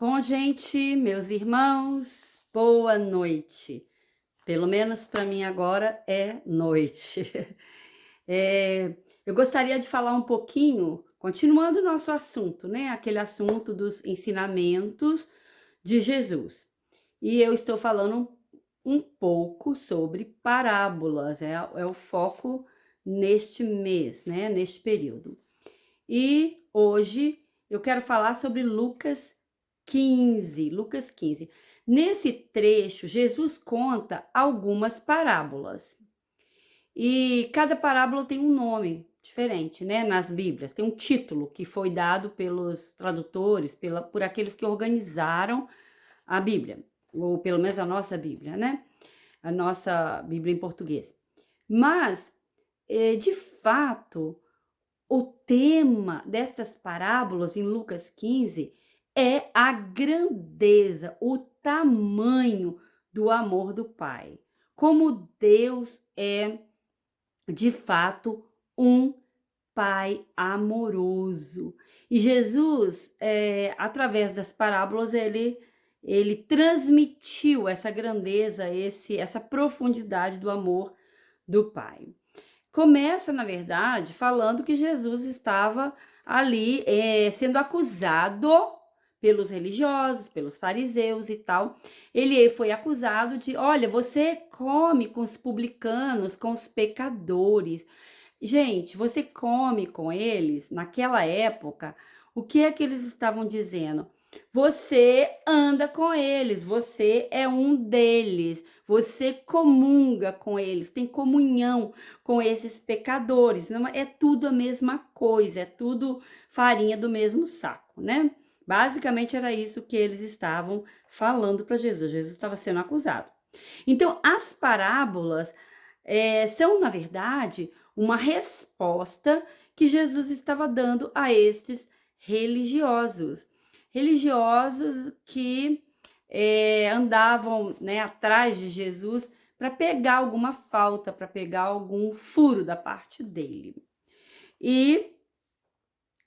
Bom, gente, meus irmãos, boa noite. Pelo menos para mim agora é noite. Eu gostaria de falar um pouquinho, continuando o nosso assunto, né? Aquele assunto dos ensinamentos de Jesus. E eu estou falando um pouco sobre parábolas, é o foco neste mês, né? Neste período. E hoje eu quero falar sobre Lucas 15. Lucas 15. Nesse trecho, Jesus conta algumas parábolas. E cada parábola tem um nome diferente, né? Nas Bíblias. Tem um título que foi dado pelos tradutores, por aqueles que organizaram a Bíblia. Ou pelo menos a nossa Bíblia, né? A nossa Bíblia em português. Mas, de fato, o tema destas parábolas em Lucas 15 é a grandeza, o tamanho do amor do Pai. Como Deus é, de fato, um Pai amoroso. E Jesus, através das parábolas, ele transmitiu essa grandeza, essa profundidade do amor do Pai. Começa, na verdade, falando que Jesus estava ali sendo acusado pelos religiosos, pelos fariseus e tal. Ele foi acusado de, olha, você come com os publicanos, com os pecadores. Gente, você come com eles, naquela época, o que é que eles estavam dizendo? Você anda com eles, você é um deles, você comunga com eles, tem comunhão com esses pecadores. Não é tudo a mesma coisa, é tudo farinha do mesmo saco, né? Basicamente era isso que eles estavam falando para Jesus. Jesus estava sendo acusado. Então, as parábolas são, na verdade, uma resposta que Jesus estava dando a estes religiosos. Religiosos que andavam, né, atrás de Jesus para pegar alguma falta, para pegar algum furo da parte dele. E,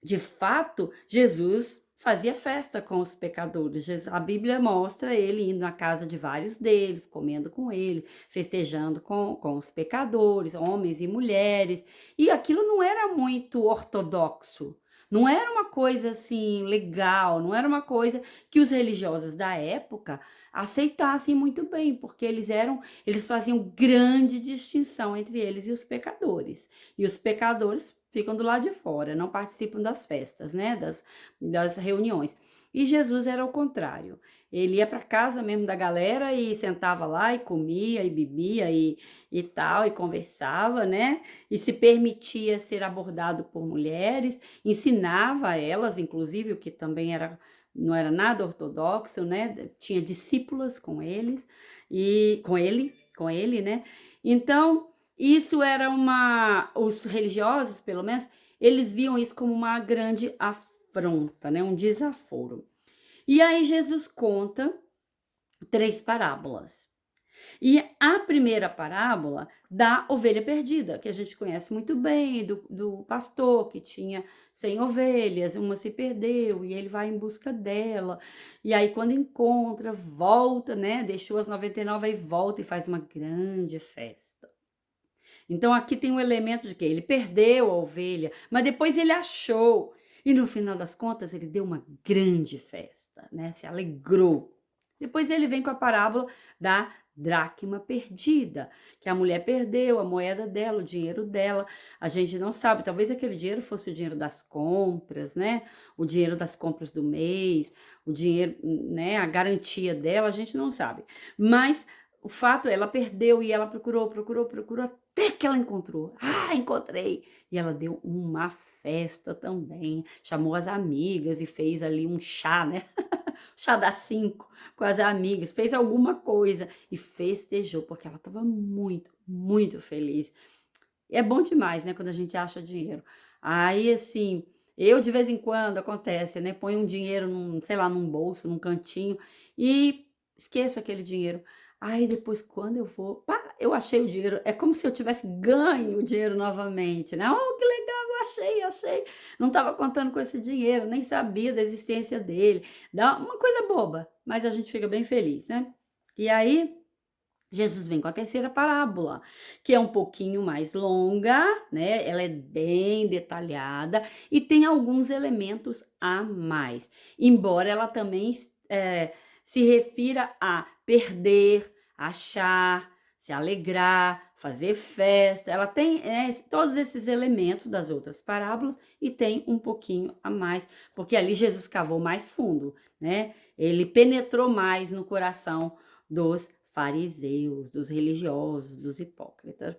de fato, Jesus fazia festa com os pecadores. A Bíblia mostra ele indo na casa de vários deles, comendo com eles, festejando com os pecadores, homens e mulheres. E aquilo não era muito ortodoxo. Não era uma coisa assim legal, não era uma coisa que os religiosos da época aceitassem muito bem, porque eles faziam grande distinção entre eles e os pecadores. E os pecadores ficam do lado de fora, não participam das festas, né, das reuniões. E Jesus era o contrário. Ele ia para casa mesmo da galera e sentava lá e comia e bebia e tal, e conversava, né? E se permitia ser abordado por mulheres, ensinava a elas, inclusive, o que também não era nada ortodoxo, né? Tinha discípulas com eles e com ele, né? Então, isso era os religiosos, pelo menos, eles viam isso como uma grande afronta, né? Um desaforo. E aí Jesus conta 3 parábolas. E a primeira parábola da ovelha perdida, que a gente conhece muito bem, do pastor que tinha 100 ovelhas, uma se perdeu e ele vai em busca dela. E aí quando encontra, volta, né? Deixou as 99 e volta e faz uma grande festa. Então aqui tem um elemento de que ele perdeu a ovelha, mas depois ele achou. E no final das contas ele deu uma grande festa, né? Se alegrou. Depois ele vem com a parábola da dracma perdida, que a mulher perdeu a moeda dela, o dinheiro dela. A gente não sabe, talvez aquele dinheiro fosse o dinheiro das compras, né? O dinheiro das compras do mês, o dinheiro, né? A garantia dela, a gente não sabe. Mas o fato é, ela perdeu e ela procurou até que ela encontrou. Ah, encontrei! E ela deu uma festa também. Chamou as amigas e fez ali um chá, né? Chá das 5 com as amigas. Fez alguma coisa e festejou, porque ela estava muito, muito feliz. É bom demais, né? Quando a gente acha dinheiro. Aí, assim, eu de vez em quando acontece, né? Põe um dinheiro sei lá, num bolso, num cantinho e esqueço aquele dinheiro. Aí depois, quando eu vou, pá, eu achei o dinheiro. É como se eu tivesse ganho o dinheiro novamente, né? Oh, que legal! achei. Não estava contando com esse dinheiro, nem sabia da existência dele. Dá uma coisa boba, mas a gente fica bem feliz, né? E aí, Jesus vem com a terceira parábola, que é um pouquinho mais longa, né? Ela é bem detalhada e tem alguns elementos a mais. Embora ela também se refira a perder, achar, se alegrar, fazer festa. Ela tem todos esses elementos das outras parábolas e tem um pouquinho a mais, porque ali Jesus cavou mais fundo, né? Ele penetrou mais no coração dos fariseus, dos religiosos, dos hipócritas.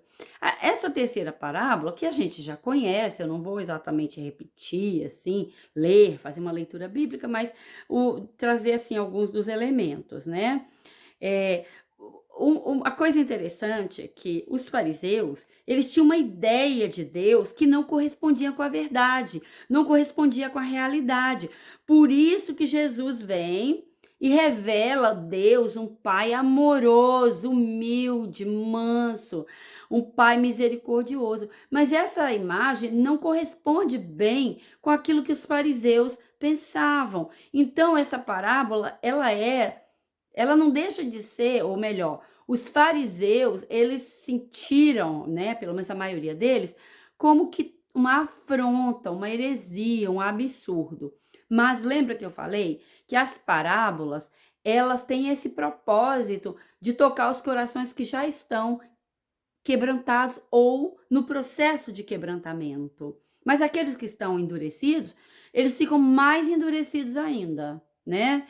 Essa terceira parábola, que a gente já conhece, eu não vou exatamente repetir, assim, ler, fazer uma leitura bíblica, mas trazer, assim, alguns dos elementos, né? A coisa interessante é que os fariseus, eles tinham uma ideia de Deus que não correspondia com a verdade, não correspondia com a realidade. Por isso que Jesus vem e revela Deus, um pai amoroso, humilde, manso, um pai misericordioso. Mas essa imagem não corresponde bem com aquilo que os fariseus pensavam. Então, essa parábola, ela não deixa de ser, ou melhor, os fariseus, eles sentiram, né, pelo menos a maioria deles, como que uma afronta, uma heresia, um absurdo. Mas lembra que eu falei que as parábolas, elas têm esse propósito de tocar os corações que já estão quebrantados ou no processo de quebrantamento. Mas aqueles que estão endurecidos, eles ficam mais endurecidos ainda, né?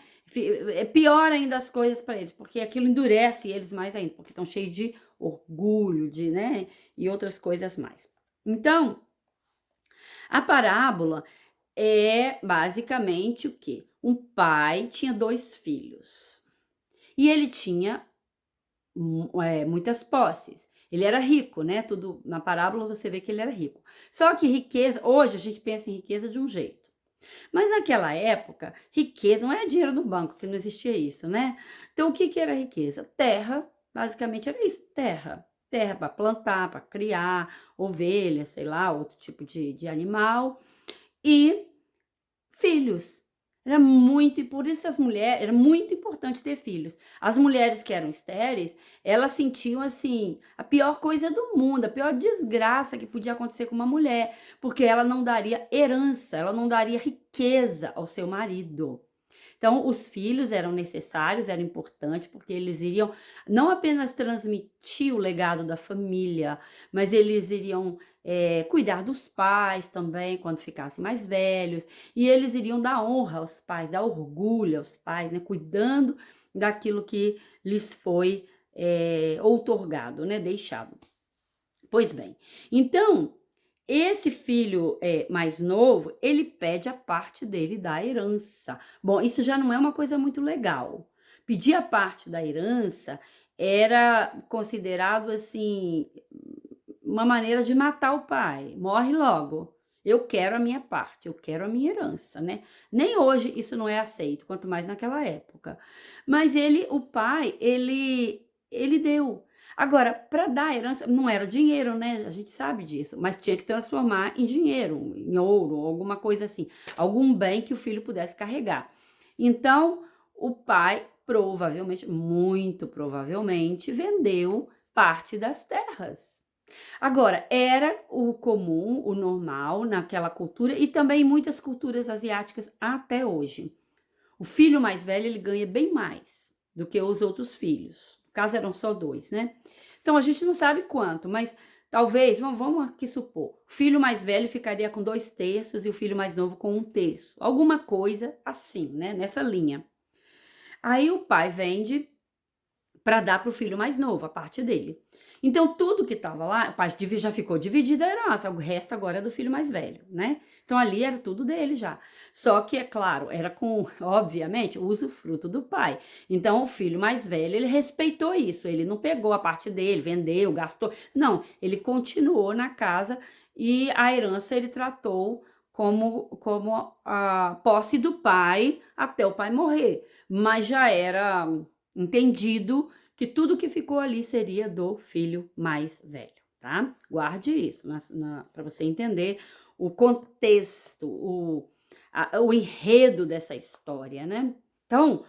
É pior ainda as coisas para eles, porque aquilo endurece eles mais ainda, porque estão cheios de orgulho, né? E outras coisas mais. Então, a parábola é basicamente o quê? Um pai tinha 2 filhos e ele tinha muitas posses. Ele era rico, né? Tudo na parábola você vê que ele era rico. Só que riqueza, hoje a gente pensa em riqueza de um jeito. Mas naquela época, riqueza não é dinheiro no banco, que não existia isso, né? Então o que era riqueza? Terra, basicamente era isso, terra. Terra para plantar, para criar ovelha, sei lá, outro tipo de animal. E filhos. Era muito, e por isso as mulheres, era muito importante ter filhos. As mulheres que eram estéreis, elas sentiam assim, a pior coisa do mundo, a pior desgraça que podia acontecer com uma mulher, porque ela não daria herança, ela não daria riqueza ao seu marido. Então, os filhos eram necessários, eram importantes, porque eles iriam não apenas transmitir o legado da família, mas eles iriam cuidar dos pais também, quando ficassem mais velhos, e eles iriam dar honra aos pais, dar orgulho aos pais, né, cuidando daquilo que lhes foi outorgado, né, deixado. Pois bem, então, esse filho mais novo, ele pede a parte dele da herança. Bom, isso já não é uma coisa muito legal. Pedir a parte da herança era considerado assim uma maneira de matar o pai. Morre logo. Eu quero a minha parte, eu quero a minha herança, né? Nem hoje isso não é aceito, quanto mais naquela época. Mas o pai, ele deu. Agora, para dar herança, não era dinheiro, né? A gente sabe disso, mas tinha que transformar em dinheiro, em ouro, alguma coisa assim, algum bem que o filho pudesse carregar. Então, o pai provavelmente, muito provavelmente, vendeu parte das terras. Agora, era o comum, o normal naquela cultura e também em muitas culturas asiáticas até hoje. O filho mais velho, ele ganha bem mais do que os outros filhos. No caso, eram só 2, né? Então, a gente não sabe quanto, mas talvez, vamos aqui supor, o filho mais velho ficaria com 2/3 e o filho mais novo com 1/3. Alguma coisa assim, né? Nessa linha. Aí o pai vende para dar para o filho mais novo, a parte dele. Então, tudo que estava lá, a parte já ficou dividida a herança, o resto agora é do filho mais velho, né? Então, ali era tudo dele já. Só que, é claro, era com, obviamente, o usufruto do pai. Então, o filho mais velho, ele respeitou isso, ele não pegou a parte dele, vendeu, gastou. Não, ele continuou na casa e a herança ele tratou como a posse do pai até o pai morrer. Mas já era entendido que tudo que ficou ali seria do filho mais velho, tá? Guarde isso para você entender o contexto, o enredo dessa história, né. Então,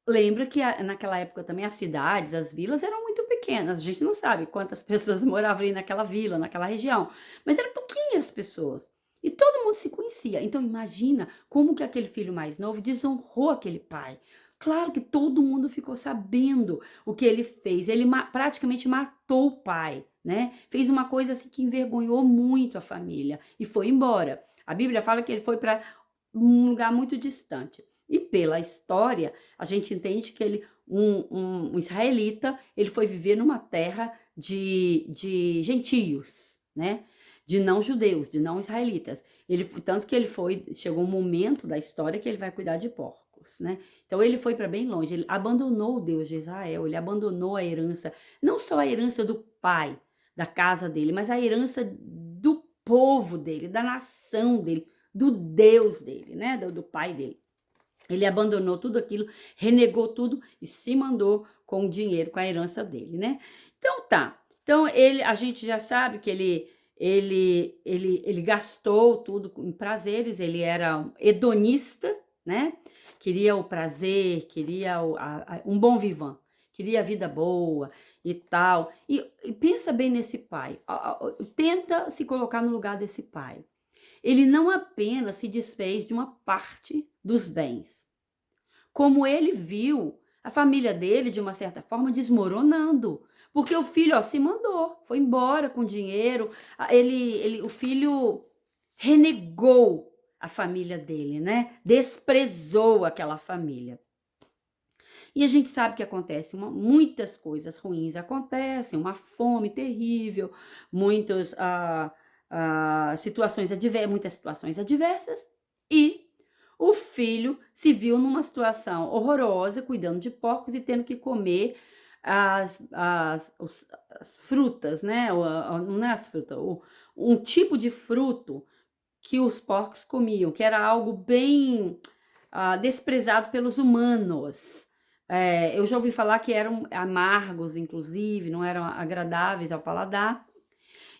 lembra que naquela época também as cidades, as vilas eram muito pequenas, a gente não sabe quantas pessoas moravam ali naquela vila, naquela região, mas eram pouquinhas pessoas, e todo mundo se conhecia. Então imagina como que aquele filho mais novo desonrou aquele pai. Claro que todo mundo ficou sabendo o que ele fez, ele praticamente matou o pai, né, fez uma coisa assim que envergonhou muito a família e foi embora. A Bíblia fala que ele foi para um lugar muito distante. E pela história, a gente entende que ele, um israelita, ele foi viver numa terra de gentios, né? De não judeus, de não israelitas. Tanto que ele foi, chegou um momento da história que ele vai cuidar de porcos, né? Então ele foi para bem longe, ele abandonou o Deus de Israel, ele abandonou a herança, não só a herança do pai, da casa dele, mas a herança do povo dele, da nação dele, do Deus dele, né? Do pai dele. Ele abandonou tudo aquilo, renegou tudo e se mandou com o dinheiro, com a herança dele, né? Então tá. Então a gente já sabe que ele gastou tudo em prazeres, ele era um hedonista, né? Queria o prazer, queria um bom vivant, queria a vida boa e tal. E pensa bem nesse pai, tenta se colocar no lugar desse pai. Ele não apenas se desfez de uma parte dos bens, como ele viu a família dele, de uma certa forma, desmoronando. Porque o filho, ó, se mandou, foi embora com dinheiro. O filho renegou a família dele, né? Desprezou aquela família. E a gente sabe que acontece muitas coisas ruins acontecem, uma fome terrível, muitas muitas situações adversas, e o filho se viu numa situação horrorosa, cuidando de porcos e tendo que comer as frutas, né? Não é as frutas, um tipo de fruto que os porcos comiam, que era algo bem desprezado pelos humanos. Eu já ouvi falar que eram amargos, inclusive, não eram agradáveis ao paladar.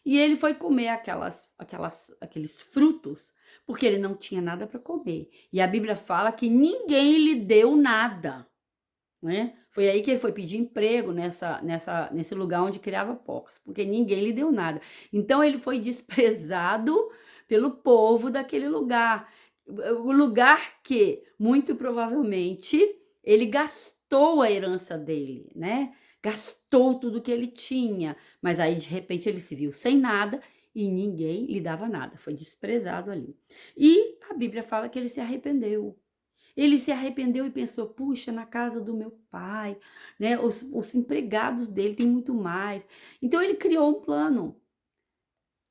E ele foi comer aqueles frutos, porque ele não tinha nada para comer. E a Bíblia fala que ninguém lhe deu nada, né? Foi aí que ele foi pedir emprego nesse lugar onde criava porcos, porque ninguém lhe deu nada. Então ele foi desprezado pelo povo daquele lugar. O lugar que, muito provavelmente, ele gastou a herança dele, né? Gastou tudo que ele tinha, mas aí de repente ele se viu sem nada e ninguém lhe dava nada, foi desprezado ali. E a Bíblia fala que ele se arrependeu. Ele se arrependeu e pensou: puxa, na casa do meu pai, né? Os empregados dele têm muito mais. Então ele criou um plano.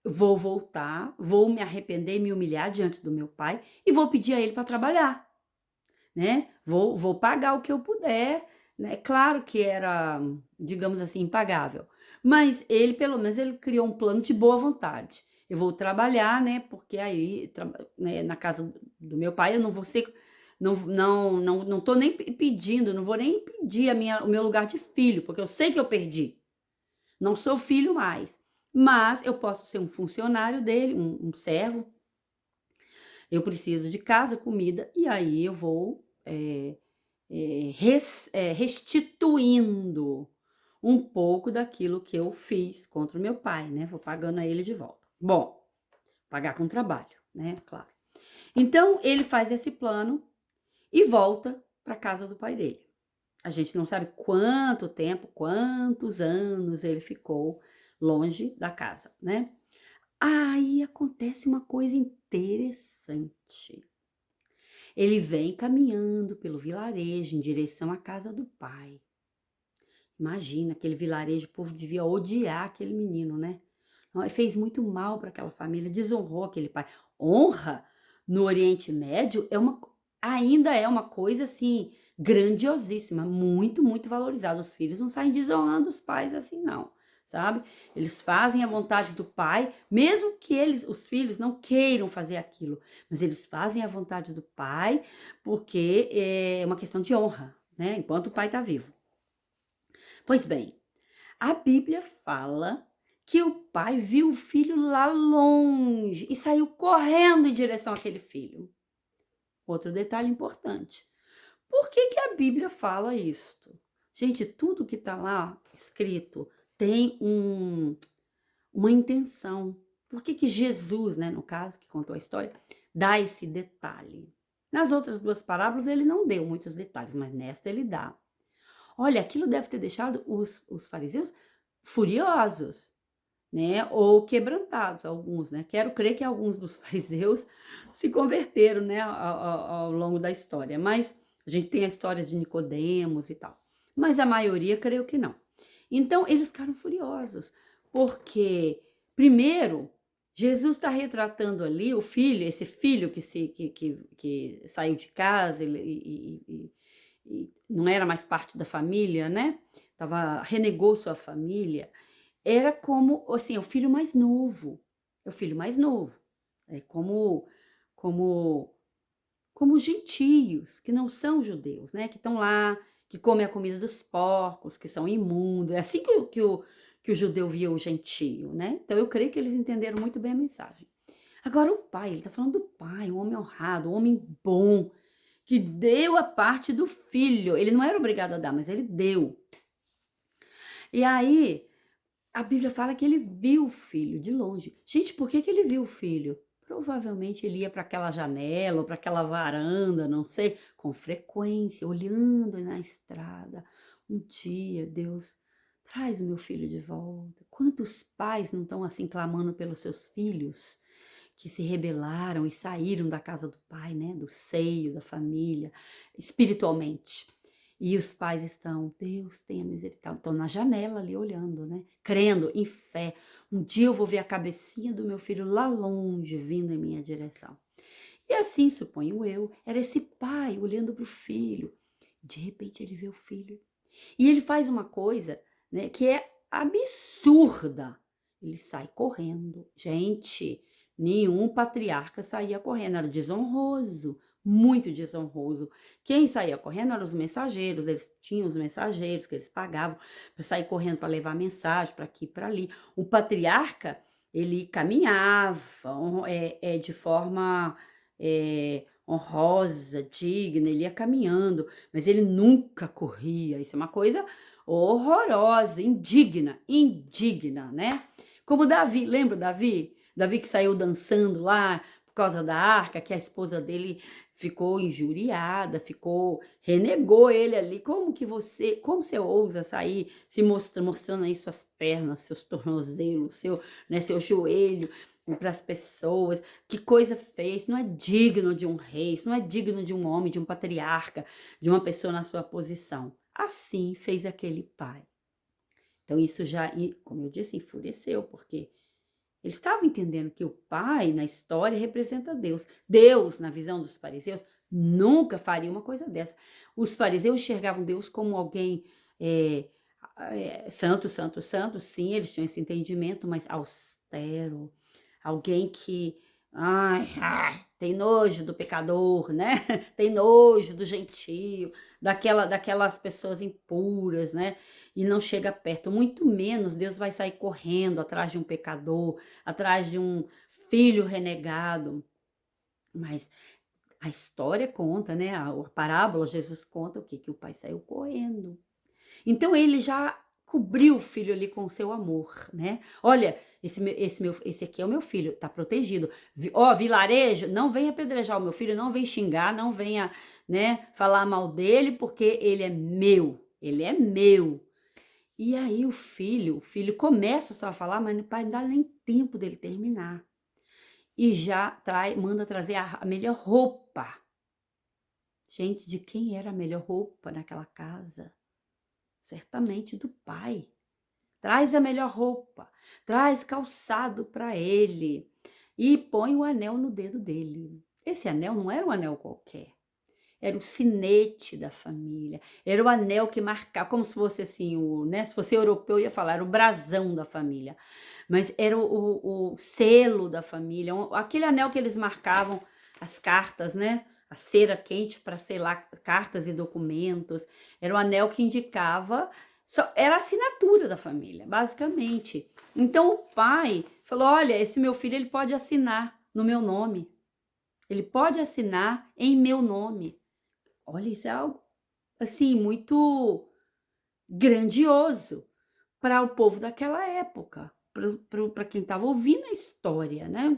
Vou voltar, vou me arrepender, me humilhar diante do meu pai e vou pedir a ele para trabalhar, né? Vou pagar o que eu puder, né? Claro que era, digamos assim, impagável, mas ele, pelo menos, ele criou um plano de boa vontade. Eu vou trabalhar, né? Porque aí, né, na casa do meu pai, eu não vou ser, não tô nem pedindo, não vou nem pedir o meu lugar de filho, porque eu sei que eu perdi. Não sou filho mais, mas eu posso ser um funcionário dele, um servo. Eu preciso de casa, comida, e aí eu vou restituindo um pouco daquilo que eu fiz contra o meu pai, né? Vou pagando a ele de volta. Bom, pagar com trabalho, né? Claro. Então, ele faz esse plano e volta para casa do pai dele. A gente não sabe quanto tempo, quantos anos ele ficou longe da casa, né? Aí acontece uma coisa interessante. Ele vem caminhando pelo vilarejo em direção à casa do pai. Imagina, aquele vilarejo, o povo devia odiar aquele menino, né? Ele fez muito mal para aquela família, desonrou aquele pai. Honra no Oriente Médio ainda é uma coisa assim grandiosíssima, muito, muito valorizada. Os filhos não saem desonrando os pais assim, não, sabe? Eles fazem a vontade do pai, mesmo que os filhos, não queiram fazer aquilo, mas eles fazem a vontade do pai porque é uma questão de honra, né? Enquanto o pai está vivo. Pois bem, a Bíblia fala que o pai viu o filho lá longe e saiu correndo em direção àquele filho. Outro detalhe importante. Por que que a Bíblia fala isto? Gente, tudo que está lá escrito tem uma intenção. Por que que Jesus, né, no caso, que contou a história, dá esse detalhe? Nas outras duas parábolas ele não deu muitos detalhes, mas nesta ele dá. Olha, aquilo deve ter deixado os fariseus furiosos, né? Ou quebrantados, alguns, né? Quero crer que alguns dos fariseus se converteram, né, ao longo da história, mas a gente tem a história de Nicodemos e tal, mas a maioria creio que não. Então eles ficaram furiosos, porque primeiro Jesus está retratando ali o filho, esse filho que saiu de casa e não era mais parte da família, né? Renegou sua família. Era como, assim, o filho mais novo. É o filho mais novo. É como, como os gentios, que não são judeus, né? Que estão lá, que comem a comida dos porcos, que são imundos. É assim que o judeu via o gentio, né? Então eu creio que eles entenderam muito bem a mensagem. Agora o pai, ele está falando do pai, um homem honrado, um homem bom, que deu a parte do filho. Ele não era obrigado a dar, mas ele deu. E aí, a Bíblia fala que ele viu o filho de longe. Gente, por que que ele viu o filho? Provavelmente ele ia para aquela janela ou para aquela varanda, não sei, com frequência, olhando na estrada. Um dia, Deus, traz o meu filho de volta. Quantos pais não estão assim clamando pelos seus filhos que se rebelaram e saíram da casa do pai, né, do seio da família, espiritualmente? E os pais estão, Deus tenha misericórdia, estão na janela ali olhando, né? Crendo em fé. Um dia eu vou ver a cabecinha do meu filho lá longe, vindo em minha direção. E assim, suponho eu, era esse pai olhando para o filho. De repente ele vê o filho. E ele faz uma coisa, né, que é absurda. Ele sai correndo. Gente, nenhum patriarca saía correndo, era desonroso. Muito desonroso. Quem saía correndo eram os mensageiros, eles tinham os mensageiros que eles pagavam para sair correndo para levar mensagem para aqui e para ali. O patriarca, ele caminhava de forma honrosa, digna, ele ia caminhando, mas ele nunca corria. Isso é uma coisa horrorosa, indigna, né? Como Davi, lembra Davi? Davi que saiu dançando lá por causa da arca, que a esposa dele ficou injuriada, renegou ele ali. Como você ousa sair se mostrando aí suas pernas, seus tornozelos, seu joelho para as pessoas? Que coisa fez? Não é digno de um rei, isso não é digno de um homem, de um patriarca, de uma pessoa na sua posição. Assim fez aquele pai. Então isso já, como eu disse, enfureceu, porque ele estava entendendo que o pai, na história, representa Deus. Deus, na visão dos fariseus, nunca faria uma coisa dessa. Os fariseus enxergavam Deus como alguém santo, sim, eles tinham esse entendimento, mas austero. Alguém que tem nojo do pecador, né? Tem nojo do gentio, daquelas pessoas impuras, né? E não chega perto, muito menos Deus vai sair correndo atrás de um pecador, atrás de um filho renegado. Mas a história conta, né? A parábola, Jesus conta o quê? Que o pai saiu correndo. Então ele já cobriu o filho ali com o seu amor, né? Olha, esse aqui é o meu filho, tá protegido. Vilarejo, não venha apedrejar o meu filho, não venha xingar, não venha, né, falar mal dele, porque ele é meu, ele é meu. E aí o filho começa só a falar, mas o pai não dá nem tempo dele terminar. E já manda trazer a melhor roupa. Gente, de quem era a melhor roupa naquela casa? Certamente do pai. Traz a melhor roupa, traz calçado para ele e põe o anel no dedo dele. Esse anel não era um anel qualquer. Era o sinete da família, era o anel que marcava, como se fosse assim, né? Se fosse europeu, ia falar, era o brasão da família. Mas era o selo da família, aquele anel que eles marcavam as cartas, né? A cera quente para selar cartas e documentos. Era o anel que indicava Era a assinatura da família, basicamente. Então o pai falou: olha, esse meu filho ele pode assinar no meu nome. Ele pode assinar em meu nome. Olha, isso é algo assim muito grandioso para o povo daquela época, para quem estava ouvindo a história, né?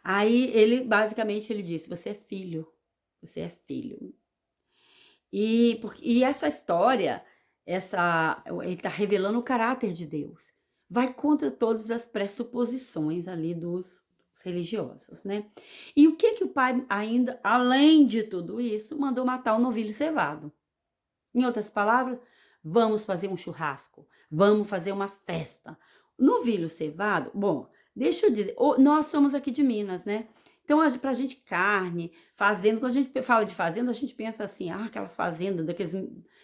Aí ele basicamente ele disse: você é filho, você é filho. E essa história, ele está revelando o caráter de Deus. Vai contra todas as pressuposições ali dos religiosos, né? E o que o pai ainda, além de tudo isso, mandou matar o novilho cevado. Em outras palavras, vamos fazer um churrasco, vamos fazer uma festa. Novilho cevado, bom, deixa eu dizer, nós somos aqui de Minas, né? Então, pra gente, carne, fazenda, quando a gente fala de fazenda, a gente pensa assim, aquelas fazendas daqueles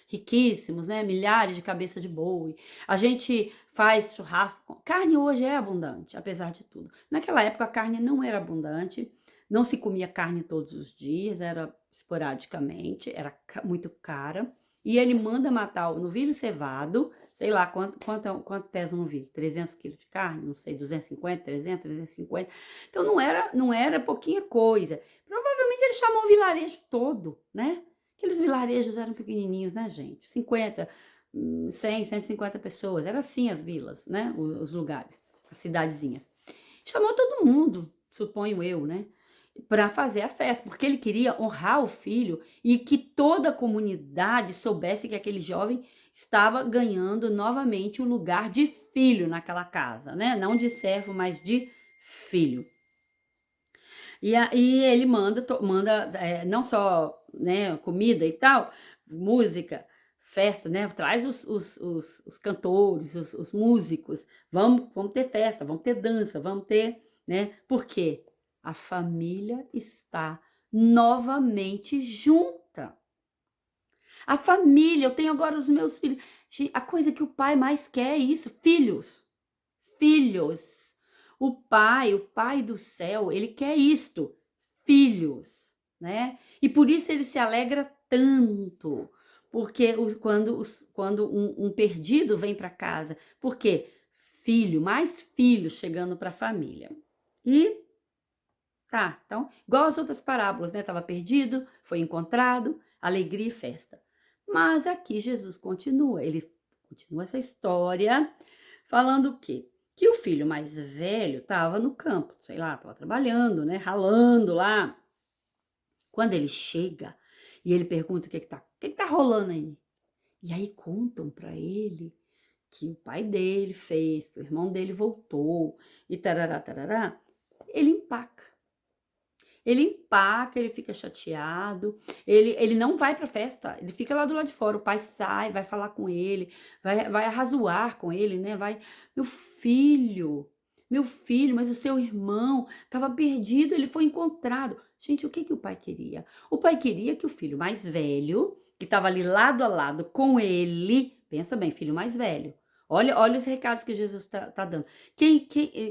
riquíssimos, né? Milhares de cabeça de boi. A gente faz churrasco. Carne hoje é abundante, apesar de tudo. Naquela época, a carne não era abundante, não se comia carne todos os dias, era esporadicamente, era muito cara. E ele manda matar o novilho cevado, sei lá quanto pesa um novilho, 300 quilos de carne, não sei, 250, 300, 350. Então não era pouquinha coisa. Provavelmente ele chamou o vilarejo todo, né? Aqueles vilarejos eram pequenininhos, né, gente? 50, 100, 150 pessoas. Era assim as vilas, né? Os lugares, as cidadezinhas. Chamou todo mundo, suponho eu, né? Para fazer a festa, porque ele queria honrar o filho e que toda a comunidade soubesse que aquele jovem estava ganhando novamente o lugar de filho naquela casa, né? Não de servo, mas de filho. E aí ele manda não só, né, comida e tal, música, festa, né? Traz os cantores, os músicos, vamos ter festa, vamos ter dança, vamos ter, né? Por quê? A família está novamente junta. A família, eu tenho agora os meus filhos. A coisa que o pai mais quer é isso, filhos. Filhos. O pai do céu, ele quer isto, filhos, né? E por isso ele se alegra tanto, porque quando um perdido vem para casa, porque mais filhos chegando para a família. E tá, então, igual as outras parábolas, né? Tava perdido, foi encontrado, alegria e festa. Mas aqui Jesus ele continua essa história falando o quê? Que o filho mais velho estava no campo, sei lá, estava trabalhando, né? Ralando lá. Quando ele chega e ele pergunta o que tá rolando aí? E aí contam para ele que o pai dele fez, que o irmão dele voltou e tarará, tarará. Ele empaca. Ele fica chateado, ele não vai pra festa, ele fica lá do lado de fora, o pai sai, vai falar com ele, vai arrazoar com ele, né? Meu filho, mas o seu irmão estava perdido, ele foi encontrado. Gente, o que o pai queria? O pai queria que o filho mais velho, que estava ali lado a lado com ele, pensa bem, filho mais velho, olha os recados que Jesus tá dando. Quem,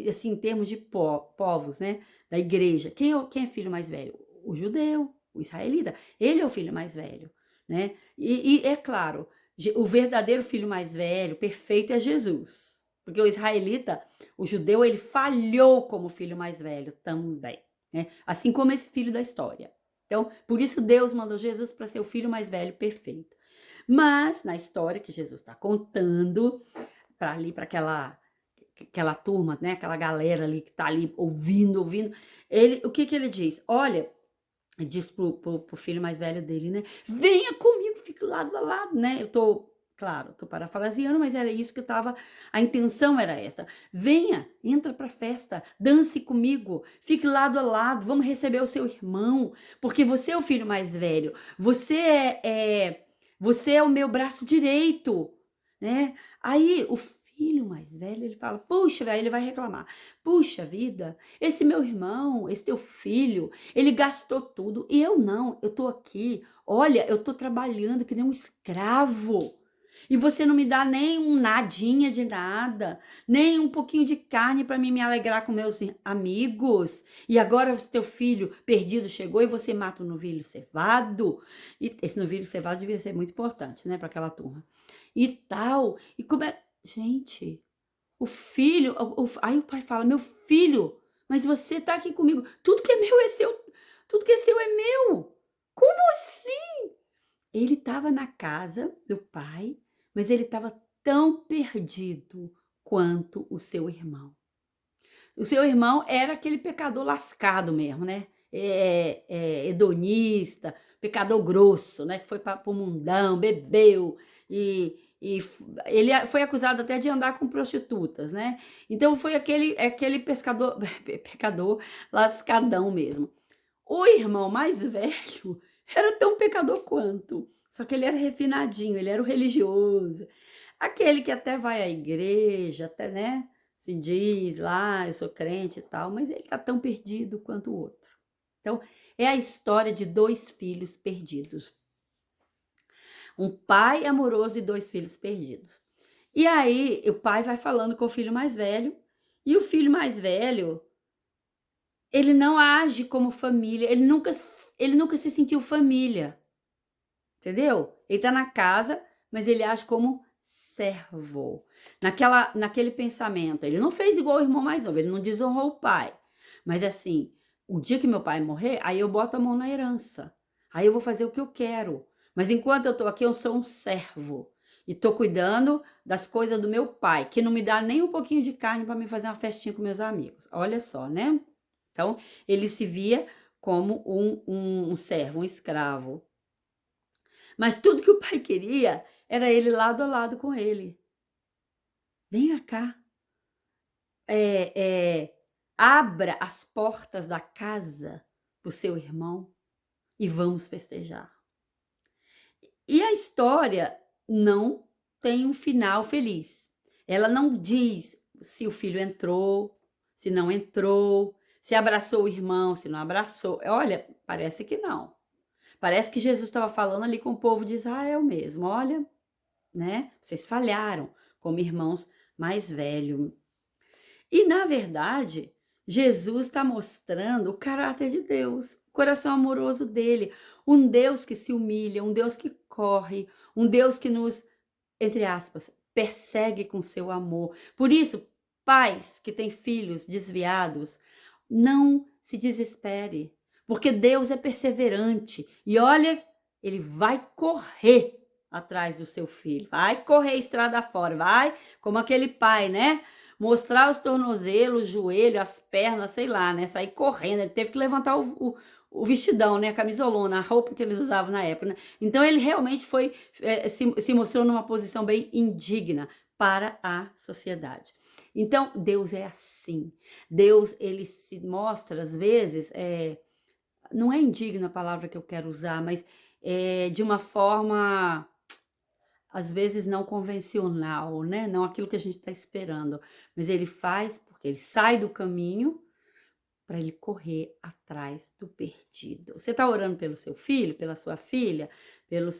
assim, em termos de povos, né? Da igreja. Quem é filho mais velho? O judeu, o israelita. Ele é o filho mais velho, né? E é claro, o verdadeiro filho mais velho, perfeito, é Jesus. Porque o israelita, o judeu, ele falhou como filho mais velho também, né? Assim como esse filho da história. Então, por isso Deus mandou Jesus para ser o filho mais velho perfeito. Mas, na história que Jesus está contando, para aquela turma, né? Aquela galera ali que tá ali ouvindo. O que ele diz? Olha, ele diz pro filho mais velho dele, né? Venha comigo, fique lado a lado, né? Claro, tô parafraseando, mas era isso que a intenção era essa. Venha, entra pra festa, dance comigo, fique lado a lado, vamos receber o seu irmão, porque você é o filho mais velho, você é o meu braço direito, né? Aí o filho mais velho, ele fala, puxa, velho, ele vai reclamar. Puxa vida, esse meu irmão, esse teu filho, ele gastou tudo e eu não, eu tô aqui, olha, eu tô trabalhando que nem um escravo. E você não me dá nem um nadinha de nada, nem um pouquinho de carne para mim me alegrar com meus amigos. E agora teu filho perdido chegou e você mata o novilho cevado. E esse novilho cevado devia ser muito importante, né, para aquela turma. E tal. E como é. Gente, o filho. Aí o pai fala: Meu filho, mas você tá aqui comigo. Tudo que é meu é seu. Tudo que é seu é meu. Como assim? Ele estava na casa do pai, mas ele estava tão perdido quanto o seu irmão. O seu irmão era aquele pecador lascado mesmo, né? Hedonista, pecador grosso, né? Que foi para o mundão, bebeu e ele foi acusado até de andar com prostitutas, né? Então foi aquele pescador, pecador lascadão mesmo. O irmão mais velho era tão pecador quanto, só que ele era refinadinho, ele era o religioso, aquele que até vai à igreja, até, né, se diz lá, eu sou crente e tal, mas ele tá tão perdido quanto o outro. Então, é a história de dois filhos perdidos. Um pai amoroso e dois filhos perdidos. E aí, o pai vai falando com o filho mais velho, e o filho mais velho ele não age como família, ele nunca se sentiu família, entendeu? Ele tá na casa, mas ele age como servo. Naquele pensamento, ele não fez igual o irmão mais novo, ele não desonrou o pai. Mas assim, o dia que meu pai morrer, aí eu boto a mão na herança. Aí eu vou fazer o que eu quero. Mas enquanto eu tô aqui, eu sou um servo. E tô cuidando das coisas do meu pai, que não me dá nem um pouquinho de carne para me fazer uma festinha com meus amigos. Olha só, né? Então, ele se via como um servo, um escravo. Mas tudo que o pai queria era ele lado a lado com ele. Venha cá. Abra as portas da casa para o seu irmão e vamos festejar. E a história não tem um final feliz. Ela não diz se o filho entrou, se não entrou, se abraçou o irmão, se não abraçou. Olha, parece que não. Parece que Jesus estava falando ali com o povo de Israel mesmo. Olha, né? Vocês falharam como irmãos mais velhos. E, na verdade, Jesus está mostrando o caráter de Deus, o coração amoroso dele. Um Deus que se humilha, um Deus que corre, um Deus que nos, entre aspas, persegue com seu amor. Por isso, pais que têm filhos desviados, não se desespere, porque Deus é perseverante. E olha, ele vai correr atrás do seu filho, vai correr estrada fora, vai, como aquele pai, né? Mostrar os tornozelos, o joelho, as pernas, sei lá, né? Sair correndo. Ele teve que levantar o vestidão, né? A camisolona, a roupa que eles usavam na época, né? Então ele realmente se mostrou numa posição bem indigna para a sociedade. Então Deus é assim. Deus, ele se mostra às vezes, não é indigna a palavra que eu quero usar, mas de uma forma às vezes não convencional, né? Não aquilo que a gente está esperando, mas ele faz porque ele sai do caminho para ele correr atrás do perdido. Você está orando pelo seu filho, pela sua filha, pelo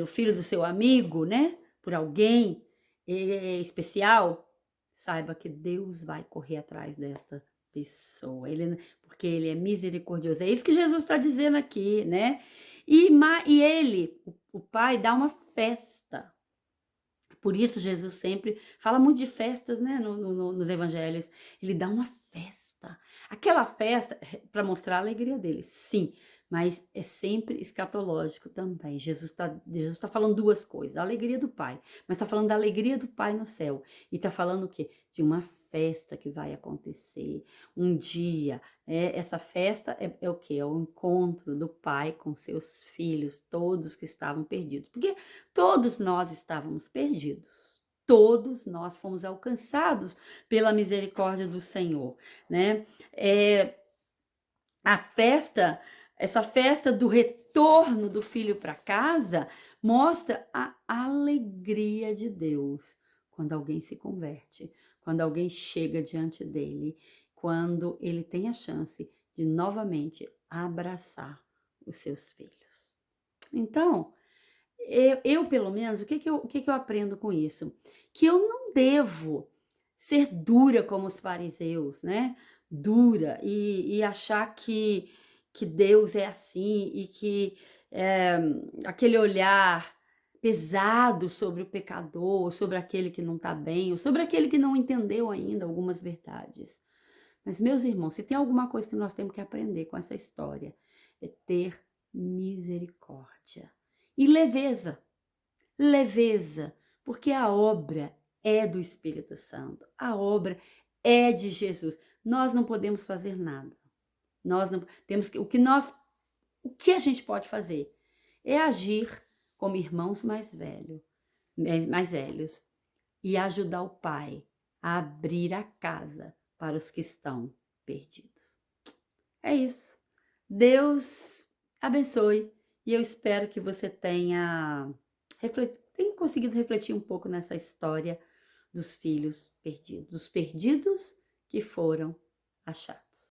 filho do seu amigo, né? Por alguém especial? Saiba que Deus vai correr atrás desta pessoa, porque ele é misericordioso. É isso que Jesus está dizendo aqui, né? E ele, o Pai, dá uma festa. Por isso Jesus sempre fala muito de festas, né, nos evangelhos. Ele dá uma festa. Aquela festa para mostrar a alegria dele, sim, mas é sempre escatológico também. Jesus tá falando duas coisas, a alegria do Pai, mas está falando da alegria do Pai no céu. E está falando o quê? De uma festa que vai acontecer um dia. Essa festa é o quê? É o encontro do Pai com seus filhos, todos que estavam perdidos. Porque todos nós estávamos perdidos. Todos nós fomos alcançados pela misericórdia do Senhor, né? Essa festa do retorno do filho para casa mostra a alegria de Deus quando alguém se converte, quando alguém chega diante dele, quando ele tem a chance de novamente abraçar os seus filhos. Então, eu pelo menos, o que que eu aprendo com isso? Que eu não devo ser dura como os fariseus, né, dura e achar que Deus é assim e que, eh, aquele olhar pesado sobre o pecador, sobre aquele que não está bem, ou sobre aquele que não entendeu ainda algumas verdades. Mas, meus irmãos, se tem alguma coisa que nós temos que aprender com essa história, é ter misericórdia e leveza. Leveza, porque a obra é do Espírito Santo, a obra é de Jesus. Nós não podemos fazer nada. Nós não temos que o que a gente pode fazer é agir como irmãos mais velhos e ajudar o pai a abrir a casa para os que estão perdidos. É isso. Deus abençoe e eu espero que você tenha conseguido refletir um pouco nessa história dos filhos perdidos, dos perdidos que foram achados.